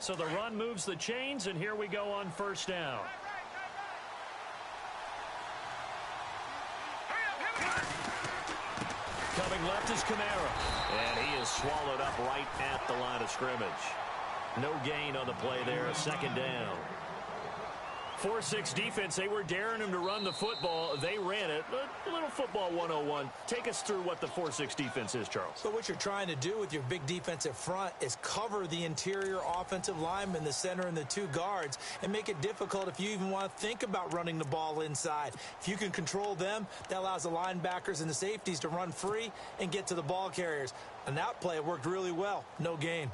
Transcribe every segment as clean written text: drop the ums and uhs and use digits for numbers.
So the run moves the chains, and here we go on first down. Coming left is Kamara. And he is swallowed up right at the line of scrimmage. No gain on the play there, a second down. 4-6 defense, they were daring him to run the football. They ran it. A little football 101. Take us through what the 4-6 defense is, Charles. So what you're trying to do with your big defensive front is cover the interior offensive lineman, the center, and the two guards, and make it difficult if you even want to think about running the ball inside. If you can control them, that allows the linebackers and the safeties to run free and get to the ball carriers. And that play worked really well. No gain.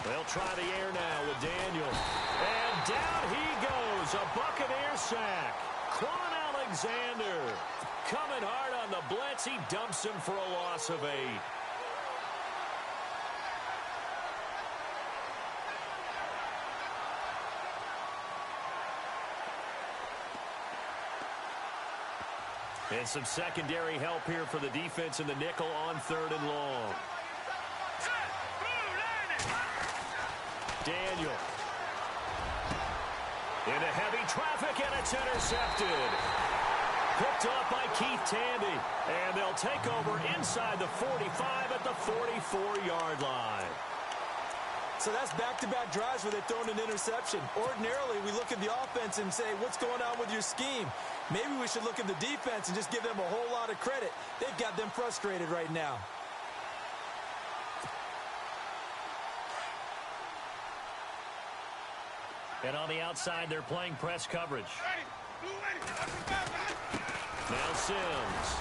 They'll try the air now with Daniel. And down he goes. A Buccaneer sack. Quan Alexander coming hard on the blitz. He dumps him for a loss of 8. And some secondary help here for the defense in the nickel on 3rd and long. Daniel. Into heavy traffic, and it's intercepted. Picked up by Keith Tandy. And they'll take over inside the 45 at the 44-yard line. So that's back-to-back drives where they've thrown an interception. Ordinarily, we look at the offense and say, what's going on with your scheme? Maybe we should look at the defense and just give them a whole lot of credit. They've got them frustrated right now. And on the outside, they're playing press coverage. Now Sims.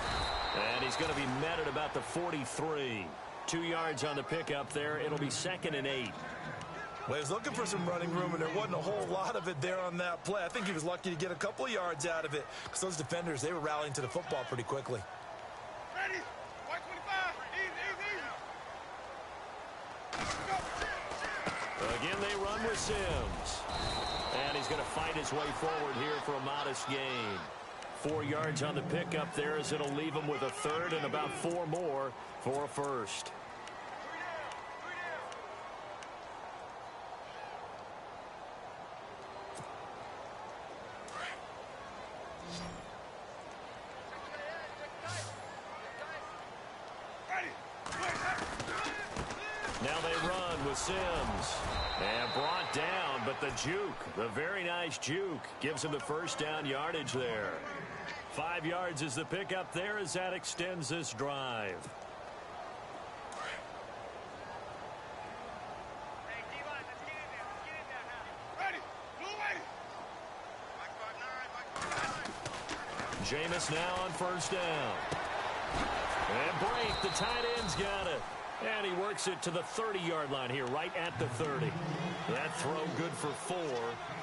And he's going to be met at about the 43. 2 yards on the pickup there. It'll be 2nd and 8. Well, he was looking for some running room, and there wasn't a whole lot of it there on that play. I think he was lucky to get a couple of yards out of it because those defenders, they were rallying to the football pretty quickly. Ready? 125. Easy. Again, they run with Sims. And he's going to fight his way forward here for a modest gain. 4 yards on the pickup there as it'll leave him with a 3rd and about 4 more for a first. Now they run with Sims. And brought down, but the juke, the very nice juke, gives him the first down yardage there. 5 yards is the pickup there as that extends this drive. Jameis now on first down. And break, the tight end's got it. And he works it to the 30-yard line here, right at the 30. That throw good for 4.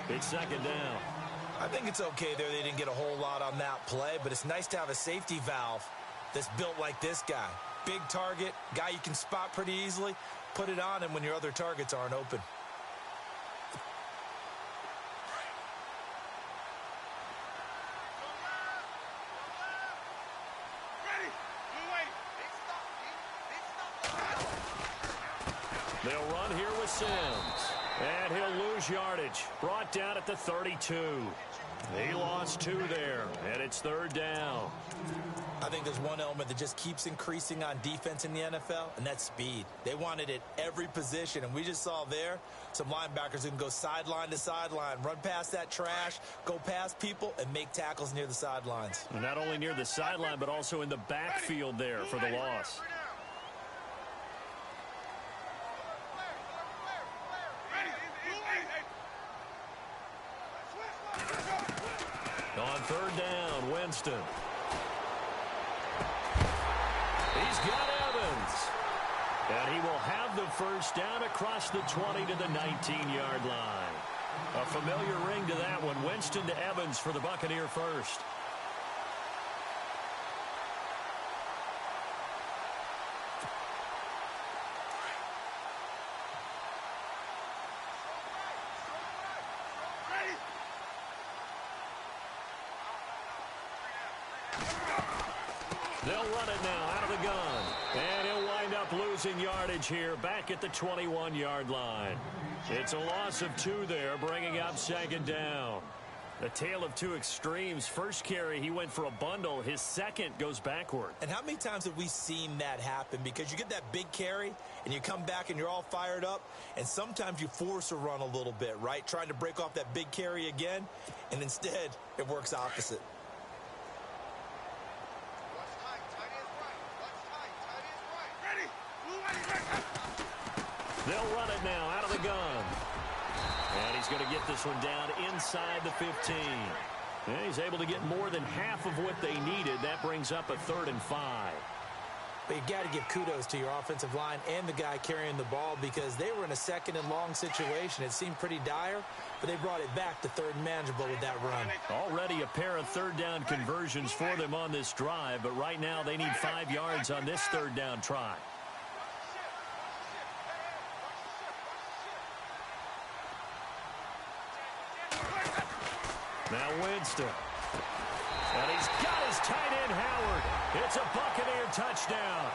It's 2nd down. I think it's okay there. They didn't get a whole lot on that play, but it's nice to have a safety valve that's built like this guy. Big target, guy you can spot pretty easily. Put it on him when your other targets aren't open. They'll run here with Sims. And he'll lose yardage. Brought down at the 32. He lost 2 there, and it's 3rd down. I think there's one element that just keeps increasing on defense in the NFL, and that's speed. They want it at every position, and we just saw there some linebackers who can go sideline to sideline, run past that trash, go past people, and make tackles near the sidelines. And not only near the sideline, but also in the backfield there for the loss. On 3rd down, Winston. He's got Evans. And he will have the first down across the 20 to the 19-yard line. A familiar ring to that one. Winston to Evans for the Buccaneer first. They'll run it now out of the gun. And he'll wind up losing yardage here back at the 21-yard line. It's a loss of 2 there, bringing up second down. A tale of two extremes. First carry, he went for a bundle. His second goes backward. And how many times have we seen that happen? Because you get that big carry, and you come back and you're all fired up, and sometimes you force a run a little bit, right? Trying to break off that big carry again, and instead it works opposite. They'll run it now out of the gun. And he's going to get this one down inside the 15. And he's able to get more than half of what they needed. That brings up a 3rd and 5. But you got to give kudos to your offensive line and the guy carrying the ball because they were in a 2nd and long situation. It seemed pretty dire, but they brought it back to 3rd and manageable with that run. Already a pair of 3rd down conversions for them on this drive, but right now they need 5 yards on this 3rd down try. Now Winston. And he's got his tight end, Howard. It's a Buccaneer touchdown.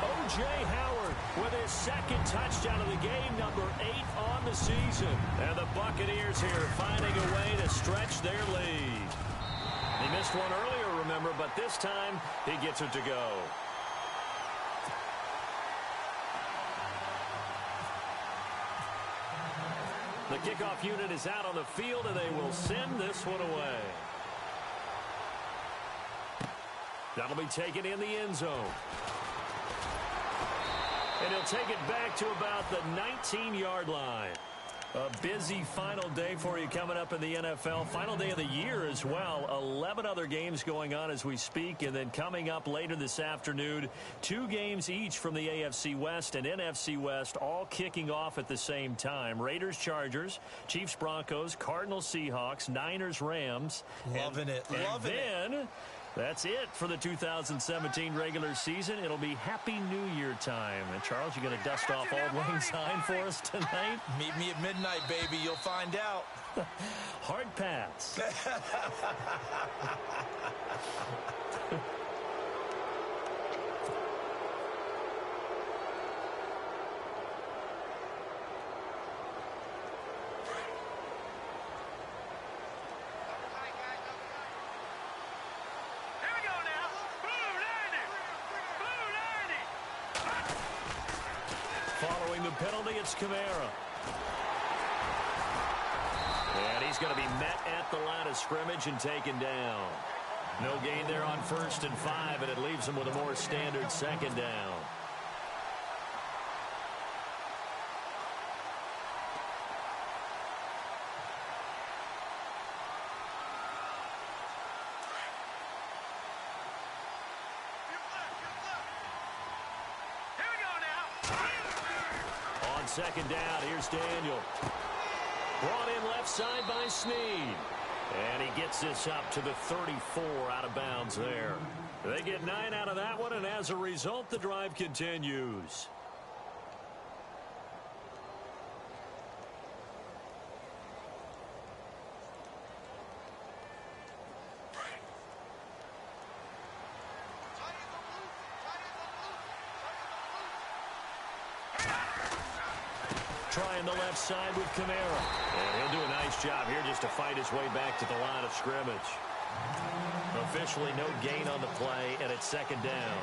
O.J. Howard with his 2nd touchdown of the game, number 8 on the season. And the Buccaneers here finding a way to stretch their lead. He missed one earlier, remember, but this time he gets it to go. The kickoff unit is out on the field, and they will send this one away. That'll be taken in the end zone. And he'll take it back to about the 19-yard line. A busy final day for you coming up in the NFL. Final day of the year as well. 11 other games going on as we speak. And then coming up later this afternoon, 2 games each from the AFC West and NFC West, all kicking off at the same time. Raiders, Chargers, Chiefs, Broncos, Cardinals, Seahawks, Niners, Rams. Loving it. Loving it. That's it for the 2017 regular season. It'll be Happy New Year time. And, Charles, you going to dust off Old Lang Syne for us tonight? Meet me at midnight, baby. You'll find out. Hard pass. Following the penalty, it's Kamara. And he's going to be met at the line of scrimmage and taken down. No gain there on 1st and 5, and it leaves him with a more standard 2nd down. On 2nd down, here's Daniel. Brought in left side by Snead. And he gets this up to the 34 out of bounds there. They get 9 out of that one, and as a result, the drive continues. Trying the left side with Kamara. And he'll do a nice job here just to fight his way back to the line of scrimmage. Officially no gain on the play, and it's 2nd down.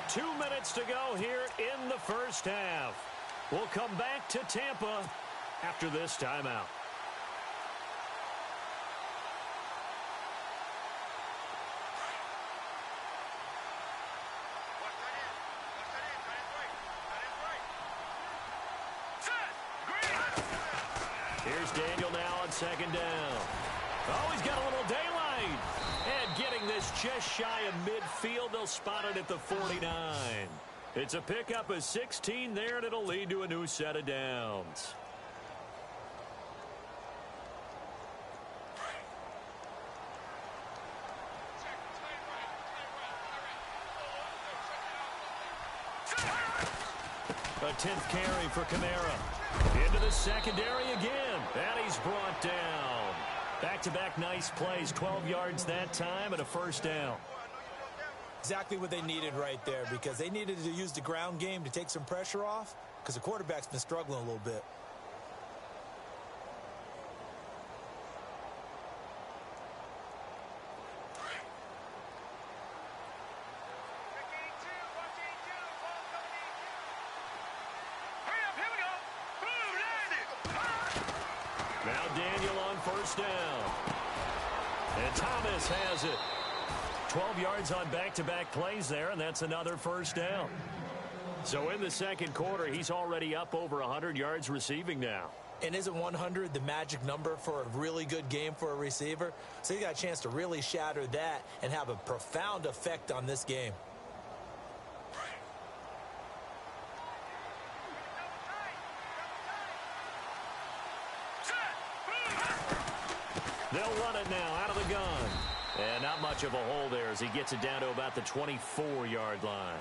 Two minutes to go here in the first half. We'll come back to Tampa after this timeout. Here's Daniel now on 2nd down. Oh, he's got a little daylight. And getting this just shy of midfield, they'll spot it at the 49. It's a pickup of 16 there, and it'll lead to a new set of downs. A 10th carry for Kamara. Into the secondary again. And he's brought down. Back-to-back nice plays. 12 yards that time and a first down. Exactly what they needed right there, because they needed to use the ground game to take some pressure off, because the quarterback's been struggling a little bit. Now Daniel on first down. And Thomas has it. 12 yards on back-to-back plays there, and that's another first down. So in the second quarter, he's already up over 100 yards receiving now. And isn't 100 the magic number for a really good game for a receiver? So he got a chance to really shatter that and have a profound effect on this game. They'll run it now out of the gun. And not much of a hole there as he gets it down to about the 24-yard line.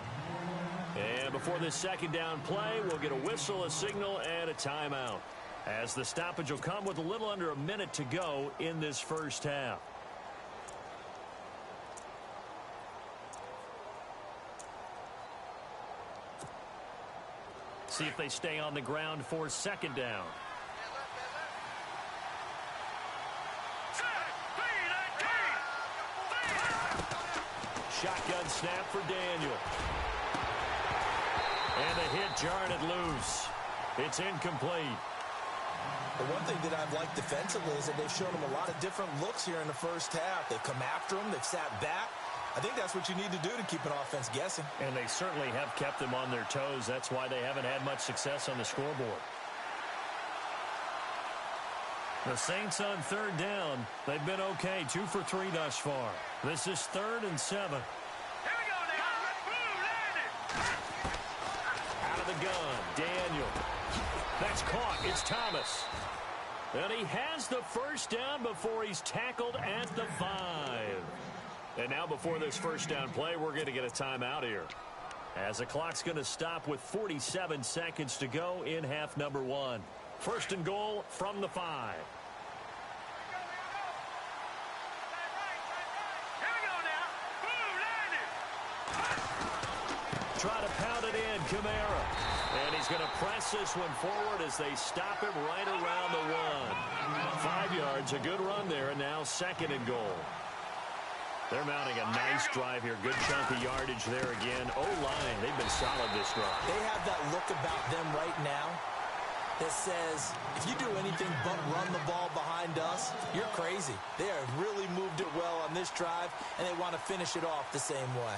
And before this second down play, we'll get a whistle, a signal, and a timeout, as the stoppage will come with a little under a minute to go in this first half. See if they stay on the ground for second down. Shotgun snap for Daniel. And the hit jarred it loose. It's incomplete. The one thing that I've liked defensively is that they've shown him a lot of different looks here in the first half. They've come after him. They've sat back. I think that's what you need to do to keep an offense guessing. And they certainly have kept them on their toes. That's why they haven't had much success on the scoreboard. The Saints on third down. They've been okay, 2 for 3 thus far. This is 3rd and 7. Here we go now. Out of the gun, Daniel. That's caught. It's Thomas. And he has the first down before he's tackled at the 5. And now before this first down play, we're going to get a timeout here, as the clock's going to stop with 47 seconds to go in half number 1. First and goal from the 5. Try to pound it in, Kamara. And he's going to press this one forward as they stop him right around the 1. 5 yards, a good run there, and now second and goal. They're mounting a nice drive here. Good chunk of yardage there again. O-line, they've been solid this drive. They have that look about them right now that says, if you do anything but run the ball behind us, you're crazy. They have really moved it well on this drive, and they want to finish it off the same way.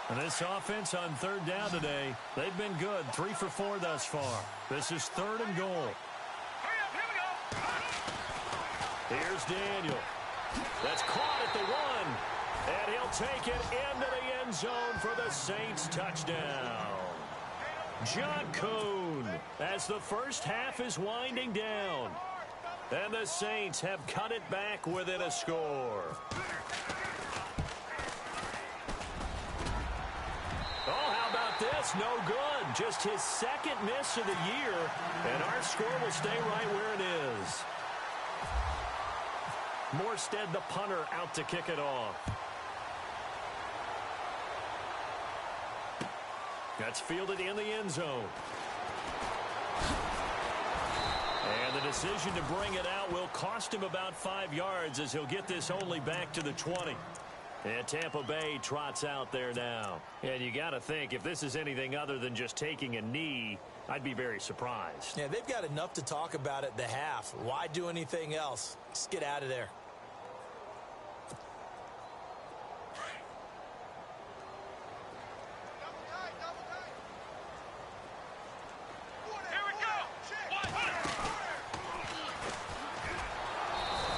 And this offense on third down today, they've been good. 3 for 4 thus far. This is 3rd and goal. Here's Daniel. That's caught at the 1. And he'll take it into the end zone for the Saints touchdown. John Kuhn, as the first half is winding down. And the Saints have cut it back within a score. Oh, how about this? No good. Just his second miss of the year. And our score will stay right where it is. Morstead, the punter, out to kick it off. That's fielded in the end zone. And the decision to bring it out will cost him about 5 yards, as he'll get this only back to the 20. And Tampa Bay trots out there now. And you got to think, if this is anything other than just taking a knee, I'd be very surprised. Yeah, they've got enough to talk about at the half. Why do anything else? Just get out of there.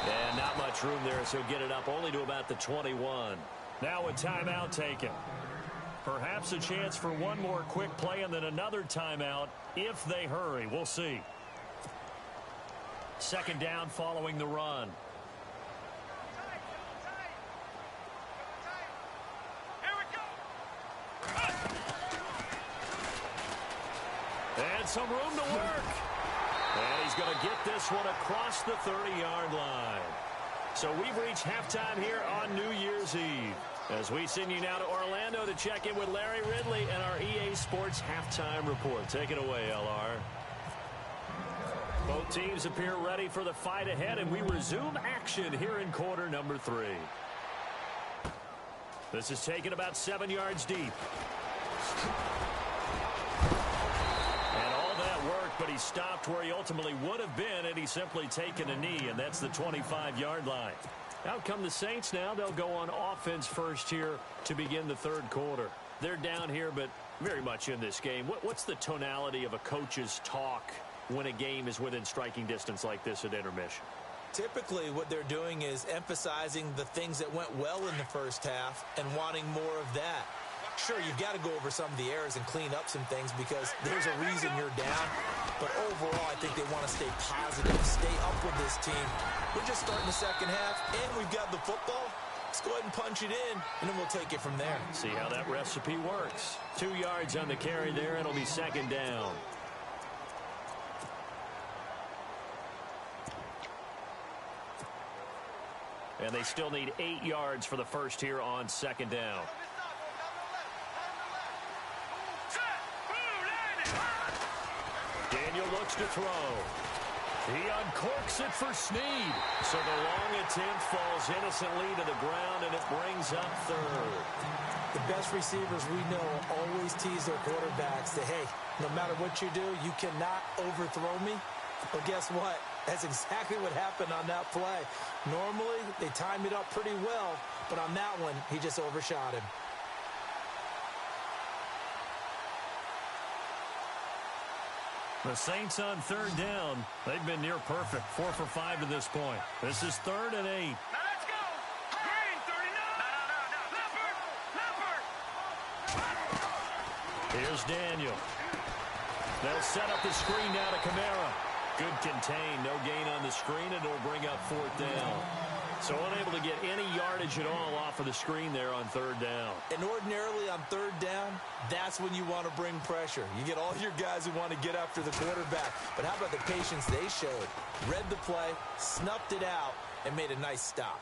And not much room there, so get it up only to about the 21. Now a timeout taken. Perhaps a chance for one more quick play and then another timeout if they hurry. We'll see. Second down following the run. Here we go. some room to work. And he's going to get this one across the 30-yard line. So we've reached halftime here on New Year's Eve. As we send you now to Orlando to check in with Larry Ridley and our EA Sports Halftime Report. Take it away, LR. Both teams appear ready for the fight ahead, and we resume action here in quarter number 3. This is taken about 7 yards deep. And all that work, but he stopped where he ultimately would have been had he simply taken a knee, and that's the 25-yard line. Out come the Saints now. They'll go on offense first here to begin the third quarter. They're down here, but very much in this game. What's the tonality of a coach's talk when a game is within striking distance like this at intermission? Typically, what they're doing is emphasizing the things that went well in the first half and wanting more of that. Sure, you've got to go over some of the errors and clean up some things because there's a reason you're down. But overall, I think they want to stay positive, stay up with this team. We're just starting the second half, and we've got the football. Let's go ahead and punch it in, and then we'll take it from there. See how that recipe works. 2 yards on the carry there. It'll be second down. And they still need 8 yards for the first here on second down. Daniel looks to throw. He uncorks it for Snead. So the long attempt falls innocently to the ground, and it brings up third. The best receivers we know always tease their quarterbacks that, hey, no matter what you do, you cannot overthrow me. Well, guess what? That's exactly what happened on that play. Normally, they time it up pretty well, but on that one, he just overshot him. The Saints on third down. They've been near perfect. 4 for 5 to this point. This is 3rd and 8. Now let's go. Green, 39. No. Here's Daniel. They'll set up the screen now to Kamara. Good contain. No gain on the screen, and it'll bring up 4th down. So unable to get any yardage at all off of the screen there on 3rd down. And ordinarily on 3rd down, that's when you want to bring pressure. You get all your guys who want to get after the quarterback. But how about the patience they showed? Read the play, snuffed it out, and made a nice stop.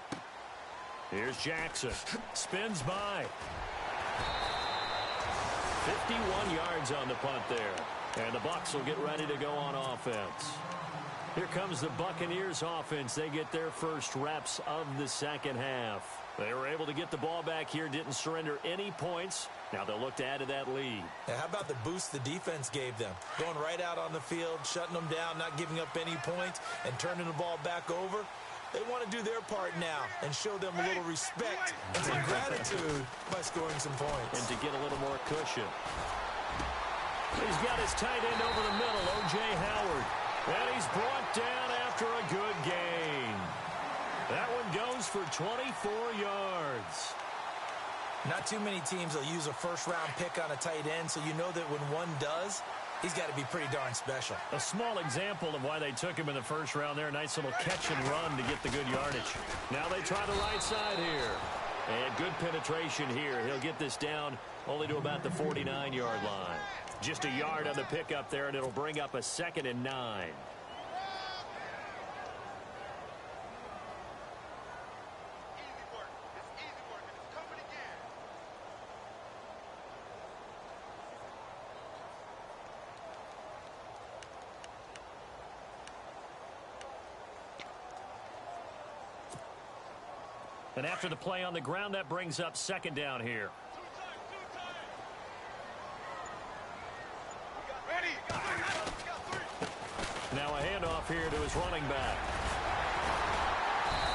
Here's Jackson. Spins by. 51 yards on the punt there. And the Bucs will get ready to go on offense. Here comes the Buccaneers offense. They get their first reps of the second half. They were able to get the ball back here, didn't surrender any points. Now they'll look to add to that lead. Now, how about the boost the defense gave them? Going right out on the field, shutting them down, not giving up any points, and turning the ball back over. They want to do their part now and show them a little respect and some gratitude by scoring some points. And to get a little more cushion. He's got his tight end over the middle, O.J. Howard. And he's brought down after a good gain. That one goes for 24 yards. Not too many teams will use a first-round pick on a tight end, so you know that when one does, he's got to be pretty darn special. A small example of why they took him in the first round there. Nice little catch and run to get the good yardage. Now they try the right side here. And good penetration here. He'll get this down only to about the 49-yard line. Just a yard on the pickup there, and it'll bring up a 2nd and 9. And after the play on the ground, that brings up 2nd down here. Now a handoff here to his running back.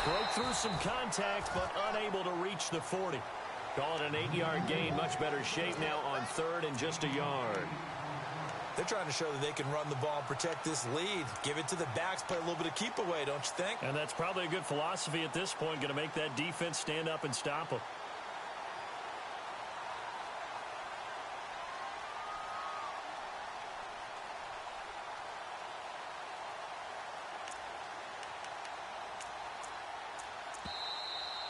Broke through some contact, but unable to reach the 40. Call it an 8-yard gain. Much better shape now on 3rd and just a yard. They're trying to show that they can run the ball and protect this lead. Give it to the backs, play a little bit of keep away, don't you think? And that's probably a good philosophy at this point. Going to make that defense stand up and stop them.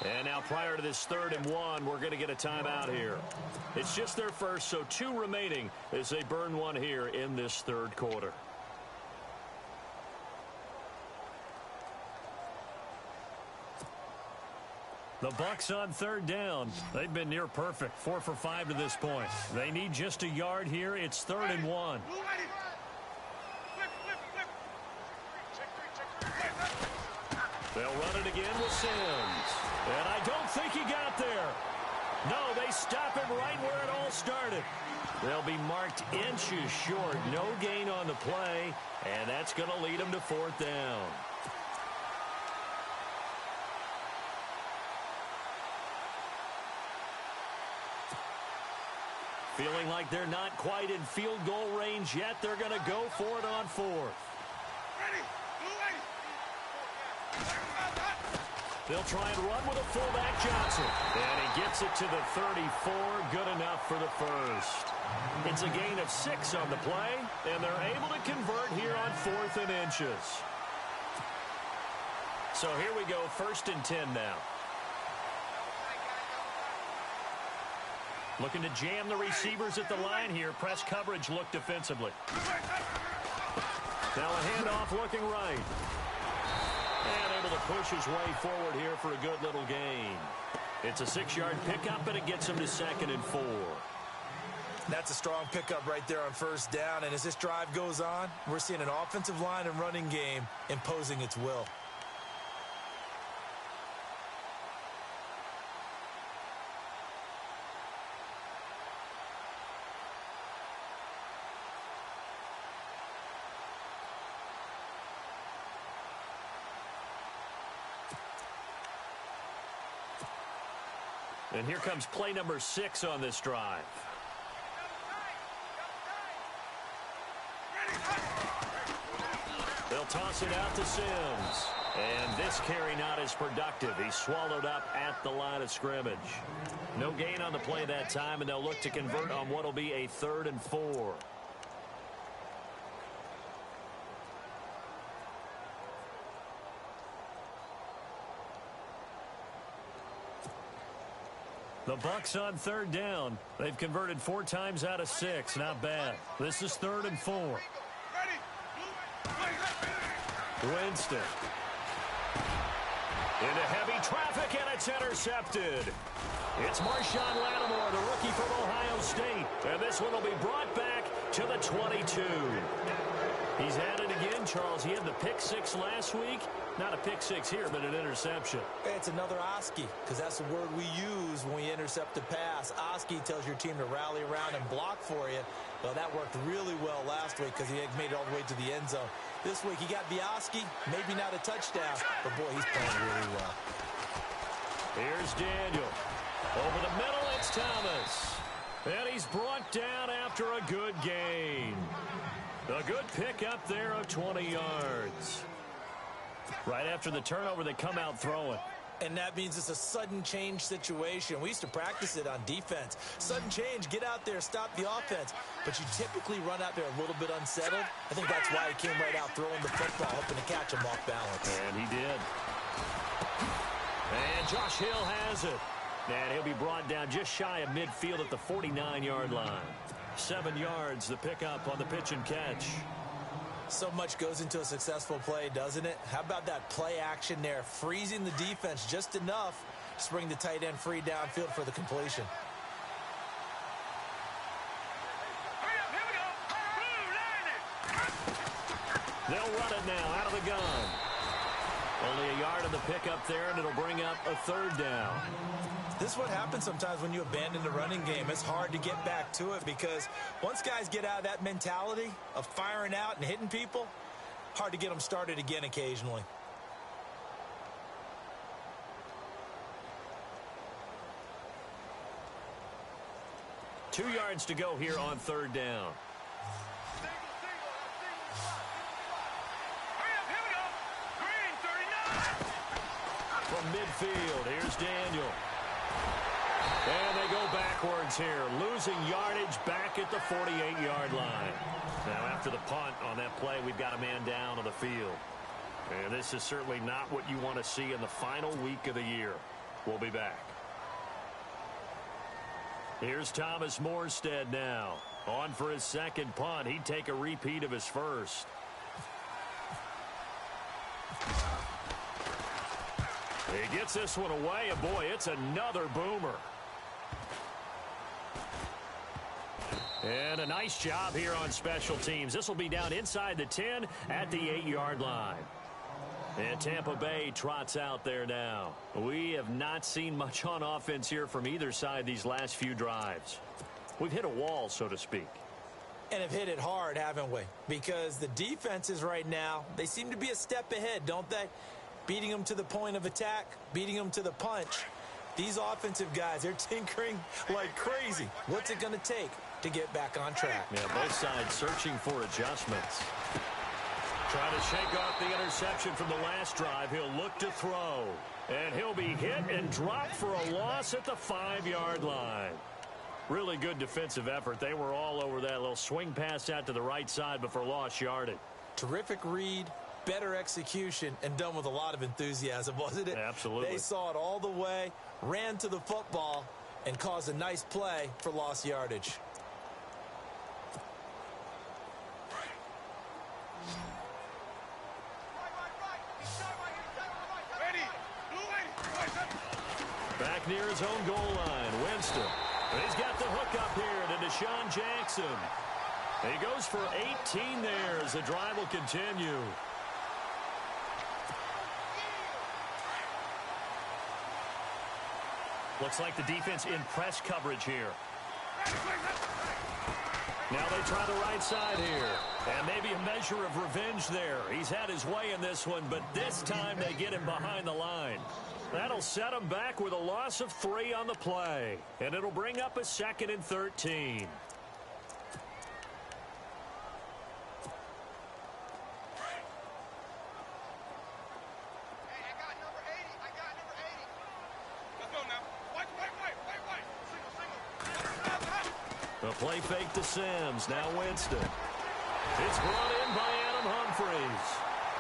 And now prior to this 3rd and 1, we're going to get a timeout here. It's just their first, so 2 remaining as they burn one here in this 3rd quarter. The Bucs on 3rd down. They've been near perfect, 4 for 5 to this point. They need just a yard here. It's 3rd and 1. They'll run it again with Sims. And I don't think he got there. No, they stop him right where it all started. They'll be marked inches short. No gain on the play, and that's going to lead them to 4th down. Feeling like they're not quite in field goal range yet, they're going to go for it on 4th. They'll try and run with a fullback, Johnson. And he gets it to the 34. Good enough for the first. It's a gain of 6 on the play, and they're able to convert here on 4th and inches. So here we go, 1st and 10 now. Looking to jam the receivers at the line here. Press coverage look defensively. Now a handoff looking right. And able to push his way forward here for a good little gain. It's a 6-yard pickup, and it gets him to 2nd and 4. That's a strong pickup right there on 1st down. And as this drive goes on, we're seeing an offensive line and running game imposing its will. And here comes play number 6 on this drive. They'll toss it out to Sims. And this carry not as productive. He's swallowed up at the line of scrimmage. No gain on the play that time, and they'll look to convert on what will be a 3rd and 4. The Bucs on 3rd down. They've converted 4 times out of 6. Not bad. This is 3rd and 4. Winston. Into heavy traffic, and it's intercepted. It's Marshawn Lattimore, the rookie from Ohio State. And this one will be brought back to the 22. He's at it again, Charles. He had the pick 6 last week. Not a pick 6 here, but an interception. It's another Oski, because that's the word we use when we intercept a pass. Oski tells your team to rally around and block for you. Well, that worked really well last week because he had made it all the way to the end zone. This week, he got the Oski, maybe not a touchdown, but boy, he's playing really well. Here's Daniel. Over the middle, it's Thomas. And he's brought down after a good gain. A good pick up there of 20 yards. Right after the turnover, they come out throwing. And that means it's a sudden change situation. We used to practice it on defense. Sudden change, get out there, stop the offense. But you typically run out there a little bit unsettled. I think that's why he came right out throwing the football, hoping to catch him off balance. And he did. And Josh Hill has it. And he'll be brought down just shy of midfield at the 49-yard line. 7 yards, the pickup on the pitch and catch. So much goes into a successful play, doesn't it? How about that play action there? Freezing the defense just enough to bring the tight end free downfield for the completion. They'll run it now out of the gun. Only a yard of the pickup there, and it'll bring up a 3rd down. This is what happens sometimes when you abandon the running game. It's hard to get back to it because once guys get out of that mentality of firing out and hitting people, hard to get them started again occasionally. Two yards to go here on 3rd down. From midfield, here's Daniel. And they go backwards here, losing yardage back at the 48-yard line. Now, after the punt on that play, we've got a man down on the field. And this is certainly not what you want to see in the final week of the year. We'll be back. Here's Thomas Morstead now. On for his second punt. He'd take a repeat of his first. He gets this one away, and boy, it's another boomer. And a nice job here on special teams. This will be down inside the 10 at the 8-yard line. And Tampa Bay trots out there now. We have not seen much on offense here from either side these last few drives. We've hit a wall, so to speak. And have hit it hard, haven't we? Because the defenses right now, they seem to be a step ahead, don't they? Beating them to the point of attack, beating them to the punch. These offensive guys, they're tinkering like crazy. What's it going to take to get back on track? Yeah, both sides searching for adjustments. Trying to shake off the interception from the last drive. He'll look to throw. And he'll be hit and dropped for a loss at the 5-yard line. Really good defensive effort. They were all over that little swing pass out to the right side before lost yardage. Terrific read, better execution, and done with a lot of enthusiasm, wasn't it? Absolutely. They saw it all the way, ran to the football, and caused a nice play for lost yardage. Back near his own goal line, Winston. And he's got the hook up here to Deshaun Jackson. He goes for 18 there as the drive will continue. Looks like the defense in press coverage here. Now they try the right side here. And maybe a measure of revenge there. He's had his way in this one, but this time they get him behind the line. That'll set him back with a loss of 3 on the play. And it'll bring up a 2nd and 13. The play fake to Sims. Now Winston. It's brought in by Adam Humphries.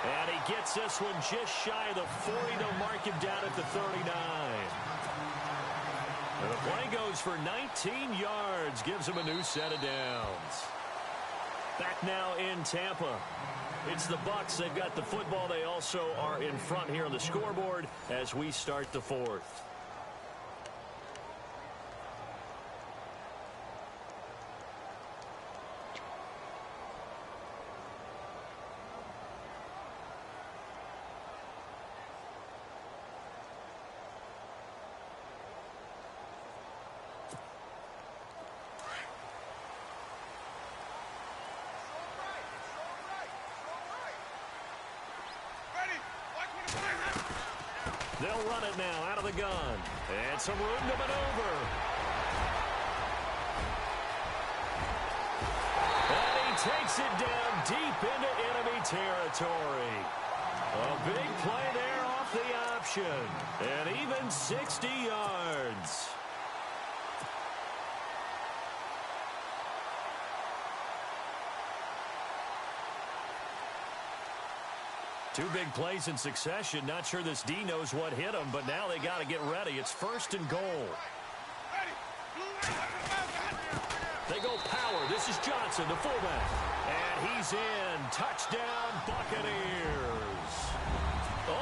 And he gets this one just shy of the 40 to mark him down at the 39. And the play goes for 19 yards. Gives him a new set of downs. Back now in Tampa. It's the Bucs. They've got the football. They also are in front here on the scoreboard as we start the 4th. They'll run it now out of the gun. And some room to maneuver. And he takes it down deep into enemy territory. A big play there off the option. And even 60 yards. Two big plays in succession. Not sure this D knows what hit him, but now they got to get ready. It's 1st and goal. They go power. This is Johnson, the fullback. And he's in. Touchdown, Buccaneers.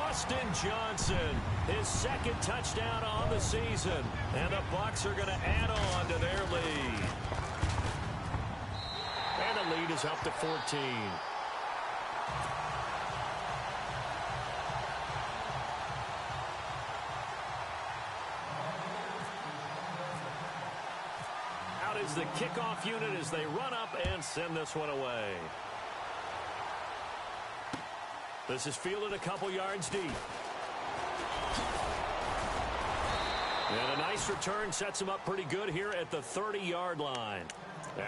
Austin Johnson, his 2nd touchdown on the season. And the Bucs are going to add on to their lead. And the lead is up to 14. Is the kickoff unit as they run up and send this one away. This is fielded a couple yards deep. And a nice return sets him up pretty good here at the 30-yard line.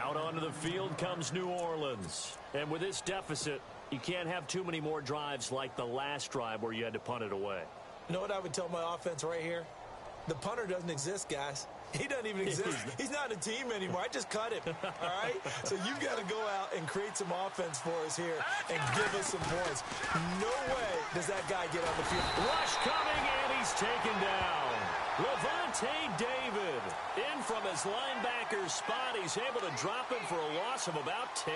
Out onto the field comes New Orleans. And with this deficit, you can't have too many more drives like the last drive where you had to punt it away. You know what I would tell my offense right here? The punter doesn't exist, guys. He doesn't even exist. He's not a team anymore. I just cut him, all right? So you've got to go out and create some offense for us here and give us some points. No way does that guy get on the field. Rush coming, and he's taken down. Levante David in from his linebacker spot. He's able to drop it for a loss of about 10.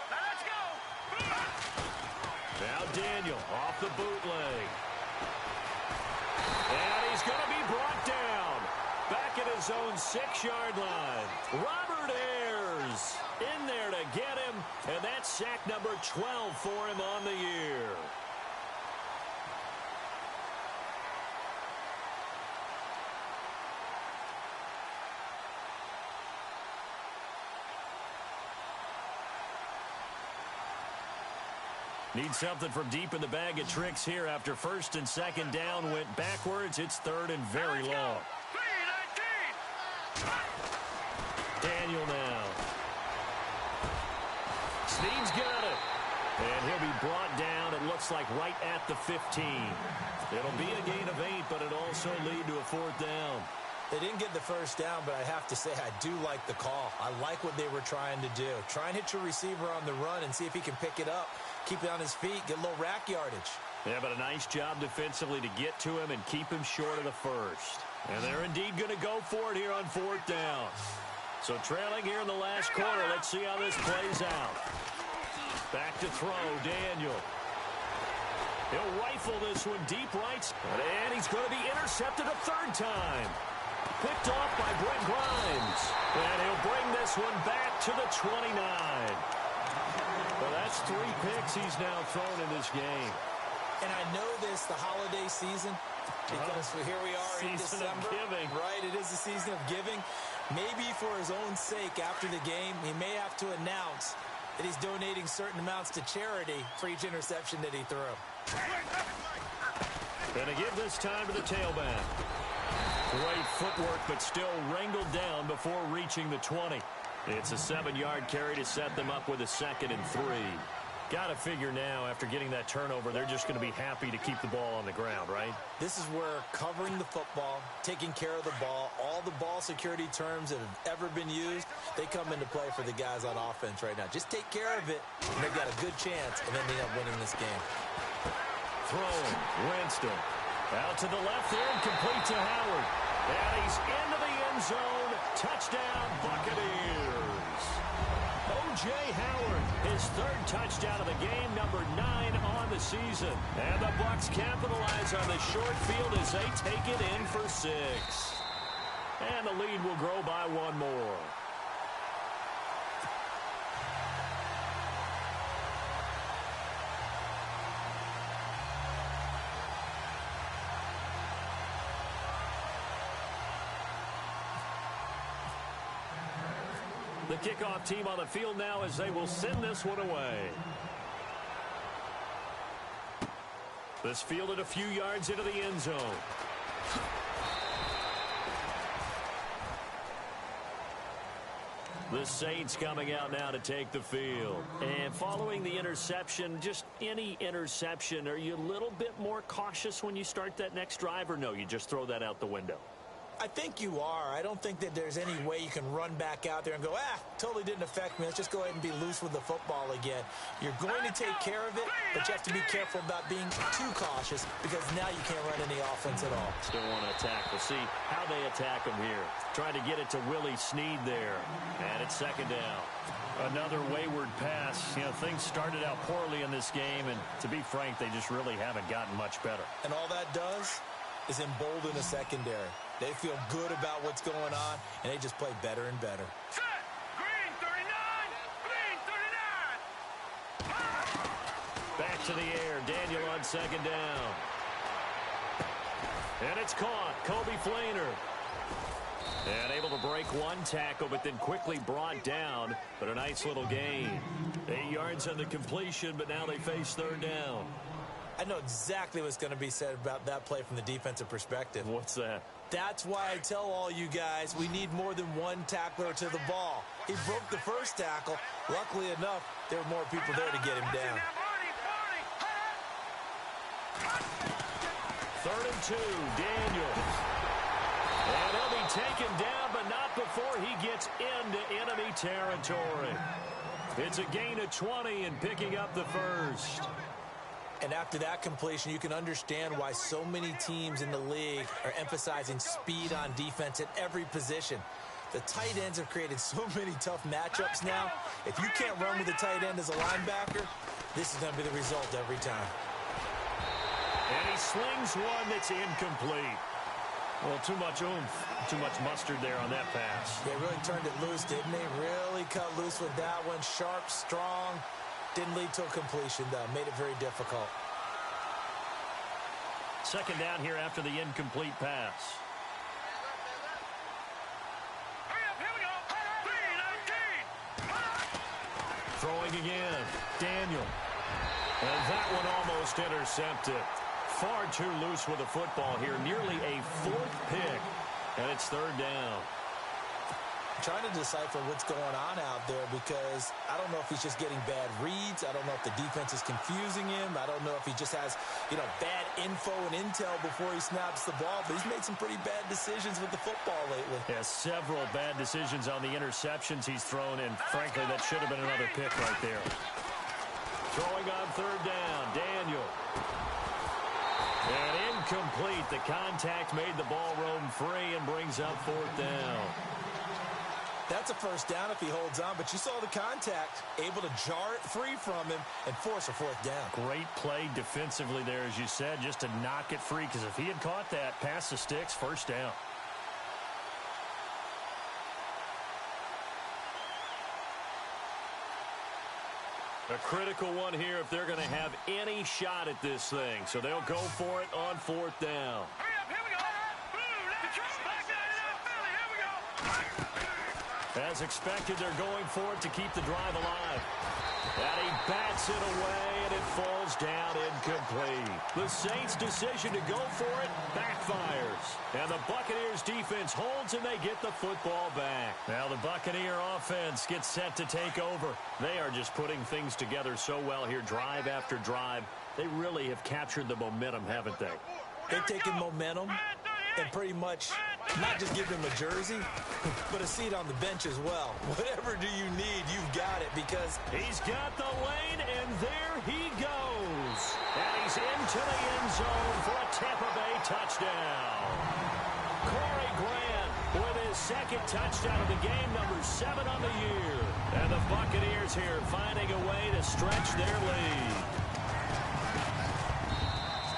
Let's go. Now Daniel off the bootleg. And he's going to be brought down. Back at his own 6-yard line. Robert Ayers in there to get him. And that's sack number 12 for him on the year. Need something from deep in the bag of tricks here after first and second down went backwards. It's third and very long. Daniel now. Snead's got it. And he'll be brought down, it looks like, right at the 15. It'll be a gain of 8, but it'll also lead to a fourth down. They didn't get the first down, but I have to say I do like the call. I like what they were trying to do. Try and hit your receiver on the run and see if he can pick it up. Keep it on his feet, get a little rack yardage. Yeah, but a nice job defensively to get to him and keep him short of the first. And they're indeed going to go for it here on fourth down. So trailing here in the last quarter, let's see how this plays out. Back to throw, Daniel. He'll rifle this one deep right. And he's going to be intercepted a third time. Picked off by Brent Grimes. And he'll bring this one back to the 29. Well, that's 3 picks he's now thrown in this game. And I know this, the holiday season, because here we are in December. Season of giving. Right, it is the season of giving. Maybe for his own sake after the game, he may have to announce that he's donating certain amounts to charity for each interception that he threw. Gonna give this time to the tailback. Great footwork, but still wrangled down before reaching the 20. It's a 7-yard carry to set them up with a 2nd and 3. Got to figure now, after getting that turnover, they're just going to be happy to keep the ball on the ground, right? This is where covering the football, taking care of the ball, all the ball security terms that have ever been used, they come into play for the guys on offense right now. Just take care of it, and they've got a good chance, and then they end up winning this game. Throwing, Winston. Out to the left there, complete to Howard. And he's into the end zone. Touchdown, Buccaneers. O.J. Howard, his 3rd touchdown of the game, number 9 on the season. And the Bucs capitalize on the short field as they take it in for 6. And the lead will grow by 1 more. The kickoff team on the field now as they will send this one away. This fielded a few yards into the end zone. The Saints coming out now to take the field. And following the interception, just any interception, are you a little bit more cautious when you start that next drive, or no, you just throw that out the window? I think you are. I don't think that there's any way you can run back out there and go, totally didn't affect me. Let's just go ahead and be loose with the football again. You're going to take care of it, but you have to be careful about being too cautious because now you can't run any offense at all. Still want to attack. We'll see how they attack him here. Trying to get it to Willie Snead there. And it's 2nd down. Another wayward pass. You know, things started out poorly in this game, and to be frank, they just really haven't gotten much better. And all that does is embolden a secondary. They feel good about what's going on, and they just play better and better. Set. Green 39. Green 39. Back to the air. Daniel on 2nd down. And it's caught. Kobe Flainer. And able to break 1 tackle, but then quickly brought down. But a nice little gain. 8 yards on the completion, but now they face 3rd down. I know exactly what's going to be said about that play from the defensive perspective. What's that? That's why I tell all you guys we need more than 1 tackler to the ball. He broke the first tackle. Luckily enough, there were more people there to get him down. 3rd and 2, Daniel. And he'll be taken down, but not before he gets into enemy territory. It's a gain of 20 and picking up the first. And after that completion, you can understand why so many teams in the league are emphasizing speed on defense at every position. The tight ends have created so many tough matchups now. If you can't run with a tight end as a linebacker, this is going to be the result every time. And he slings one that's incomplete. Well, too much oomph, too much mustard there on that pass. They really turned it loose, didn't they? Really cut loose with that one. Sharp, strong. Didn't lead to a completion, though. Made it very difficult. Second down here after the incomplete pass. Here we go. 3-19. Throwing again. Daniel. And that one almost intercepted. Far too loose with the football here. Nearly a fourth pick. And it's third down. I'm trying to decipher what's going on out there because I don't know if he's just getting bad reads. I don't know if the defense is confusing him. I don't know if he just has, bad info and intel before he snaps the ball. But he's made some pretty bad decisions with the football lately. Yeah, several bad decisions on the interceptions he's thrown, and frankly, that should have been another pick right there. Throwing on third down, Daniel. And incomplete. The contact made the ball roam free and brings up fourth down. That's a first down if he holds on, but you saw the contact, able to jar it free from him and force a fourth down. Great play defensively there, as you said, just to knock it free, because if he had caught that, past the sticks, first down. A critical one here if they're going to have any shot at this thing, so they'll go for it on fourth down. Hurry up, here we go. Blue, let me try back down in that Philly. Here we go. As expected, they're going for it to keep the drive alive. And he bats it away, and it falls down incomplete. The Saints' decision to go for it backfires. And the Buccaneers' defense holds, and they get the football back. Now the Buccaneer offense gets set to take over. They are just putting things together so well here, drive after drive. They really have captured the momentum, haven't they? They've taken momentum and pretty much not just give him a jersey, but a seat on the bench as well. Whatever do you need, you've got it, because he's got the lane, and there he goes. And he's into the end zone for a Tampa Bay touchdown. Corey Grant with his second touchdown of the game, number 7 on the year. And the Buccaneers here finding a way to stretch their lead.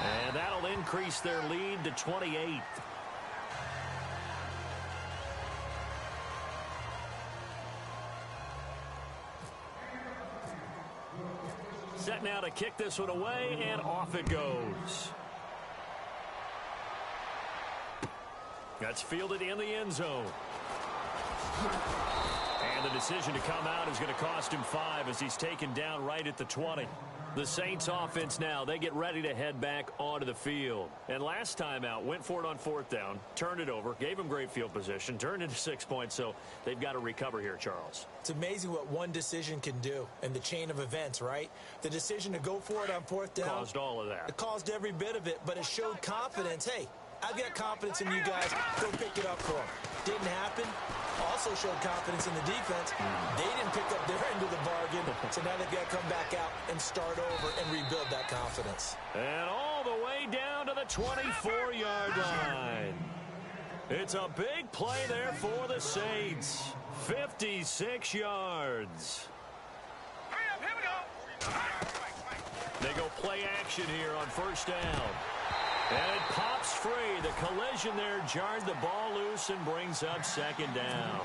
And that'll increase their lead to 28. Set now to kick this one away, and off it goes. That's fielded in the end zone. And the decision to come out is going to cost him 5 as he's taken down right at the 20. The Saints offense now, they get ready to head back onto the field. And last time out, went for it on fourth down, turned it over, gave them great field position, turned into 6 points, so they've got to recover here, Charles. It's amazing what one decision can do in the chain of events, right? The decision to go for it on fourth down caused all of that. It caused every bit of it, but it showed confidence. Hey, I've got confidence in you guys. Go pick it up for them. Didn't happen. Also showed confidence in the defense. They didn't pick up their end of the bargain, so now they've got to come back out and start over and rebuild that confidence. And all the way down to the 24-yard line. It's a big play there for the Saints. 56 yards. Hurry up, here we go. They go play action here on first down. And it pops free. The collision there jarred the ball loose and brings up second down.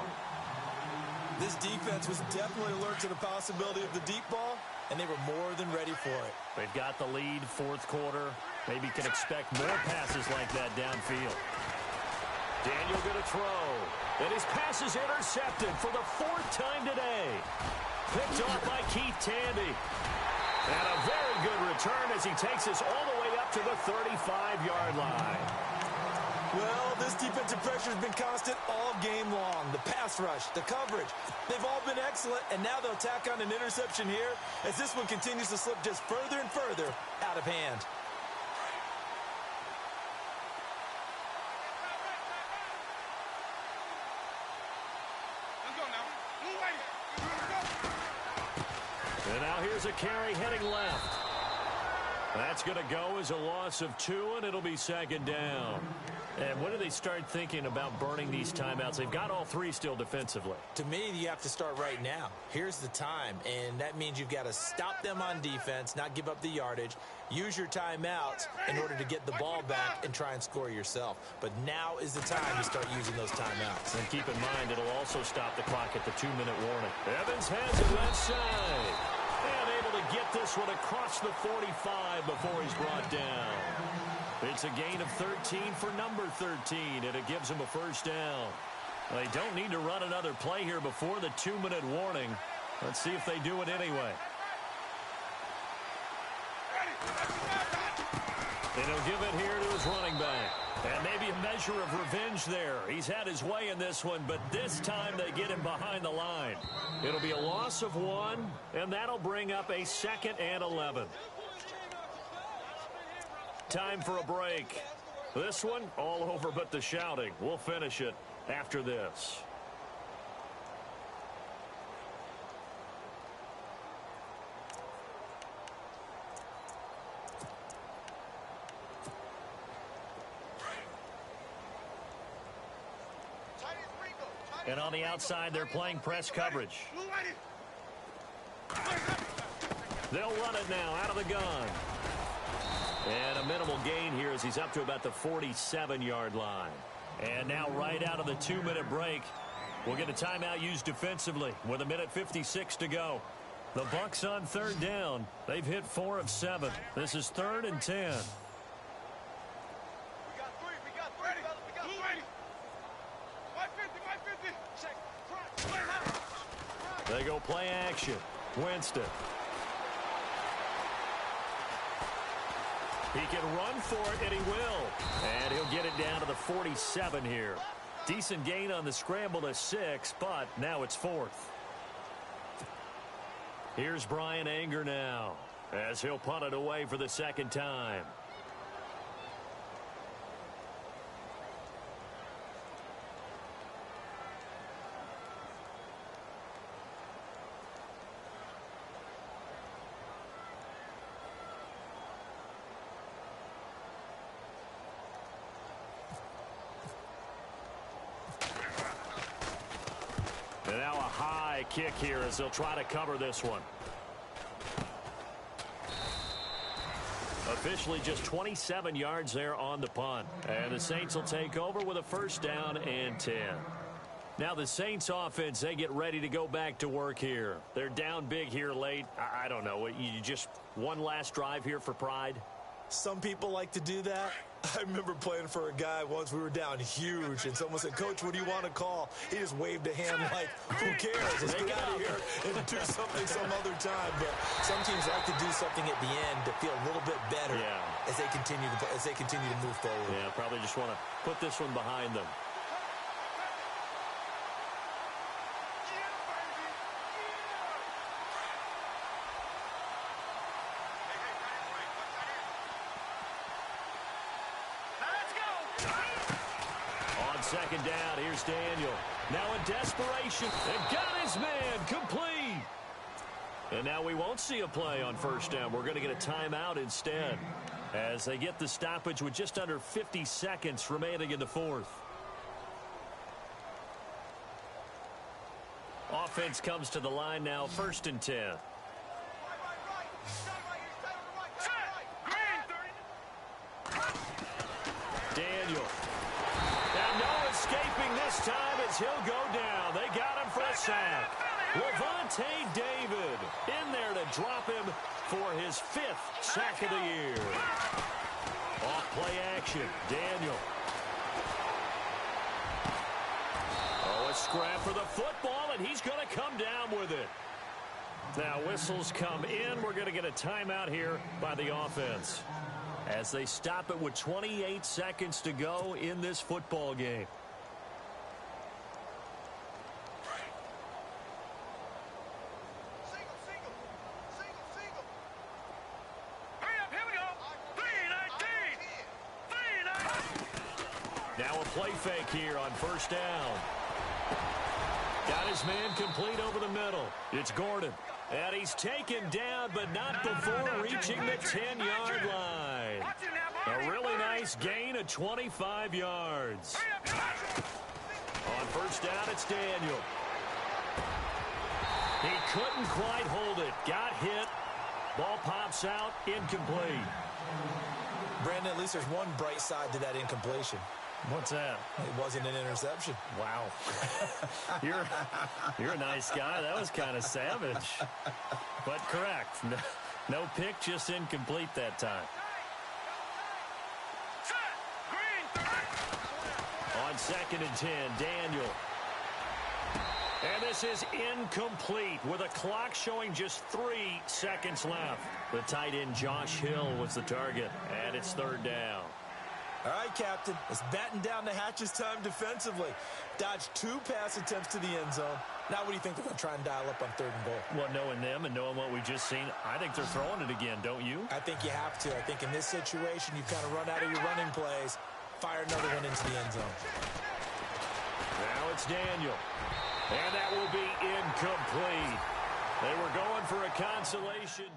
This defense was definitely alert to the possibility of the deep ball, and they were more than ready for it. They've got the lead, fourth quarter. Maybe can expect more passes like that downfield. Daniel going to throw. And his pass is intercepted for the 4th time today. Picked off by Keith Tandy. And a very good return as he takes us all the way up to the 35-yard line. Well, this defensive pressure has been constant all game long. The pass rush, the coverage, they've all been excellent, and now they'll tack on an interception here as this one continues to slip just further and further out of hand. And now here's a carry heading left. That's going to go as a loss of 2, and it'll be second down. And when do they start thinking about burning these timeouts? They've got all 3 still defensively. To me, you have to start right now. Here's the time, and that means you've got to stop them on defense, not give up the yardage, use your timeouts in order to get the ball back and try and score yourself. But now is the time to start using those timeouts. And keep in mind, it'll also stop the clock at the 2-minute warning. Evans has it left side. And able to get this one across the 45 before he's brought down. It's a gain of 13 for number 13, and it gives him a first down. They don't need to run another play here before the 2-minute warning. Let's see if they do it anyway. And he'll give it here to his running back. And maybe a measure of revenge there. He's had his way in this one, but this time they get him behind the line. It'll be a loss of 1, and that'll bring up a 2nd and 11. Time for a break. This one, all over but the shouting. We'll finish it after this. And on the outside, they're playing press coverage. They'll run it now out of the gun. And a minimal gain here as he's up to about the 47-yard line. And now right out of the 2-minute break, we'll get a timeout used defensively with 1:56 to go. The Bucks on 3rd down. They've hit 4 of 7. This is 3rd and 10. They go play action. Winston. He can run for it, and he will. And he'll get it down to the 47 here. Decent gain on the scramble to 6, but now it's 4th. Here's Brian Anger now as he'll punt it away for the 2nd time. And now a high kick here as they'll try to cover this one. Officially just 27 yards there on the punt. And the Saints will take over with a 1st down and 10. Now the Saints offense, they get ready to go back to work here. They're down big here late. I don't know. You just one last drive here for pride? Some people like to do that. I remember playing for a guy once. We were down huge, and someone said, "Coach, what do you want to call?" He just waved a hand like, who cares? Let's get out of here and do something some other time. But some teams like to do something at the end to feel a little bit better as they continue to move forward. Yeah, probably just want to put this one behind them. Second down, here's Daniel. Now in desperation, and got his man complete. And now we won't see a play on 1st down. We're going to get a timeout instead as they get the stoppage with just under 50 seconds remaining in the 4th. Offense comes to the line now, 1st and 10. Daniel. Escaping this time as he'll go down. They got him for a sack. Levante David in there to drop him for his 5th sack of the year. Off play action. Daniel. Oh, a scrap for the football, and he's going to come down with it. Now whistles come in. We're going to get a timeout here by the offense as they stop it with 28 seconds to go in this football game. Now a play fake here on 1st down. Got his man complete over the middle. It's Gordon. And he's taken down, but not before reaching the 10-yard line. A really nice gain of 25 yards. On first down, it's Daniel. He couldn't quite hold it. Got hit. Ball pops out, incomplete. Brandon, at least there's one bright side to that incompletion. What's that? It wasn't an interception. Wow. You're a nice guy. That was kind of savage. But correct. No pick, just incomplete that time. On 2nd and 10, Daniel. And this is incomplete with a clock showing just 3 seconds left. The tight end, Josh Hill, was the target. And it's 3rd down. All right, Captain. It's batten down the hatches time defensively. Dodged 2 pass attempts to the end zone. Now what do you think they're going to try and dial up on 3rd and goal? Well, knowing them and knowing what we've just seen, I think they're throwing it again, don't you? I think you have to. I think in this situation, you've kind of run out of your running plays. Fire another one into the end zone. Now it's Daniel. And that will be incomplete. They were going for a consolation.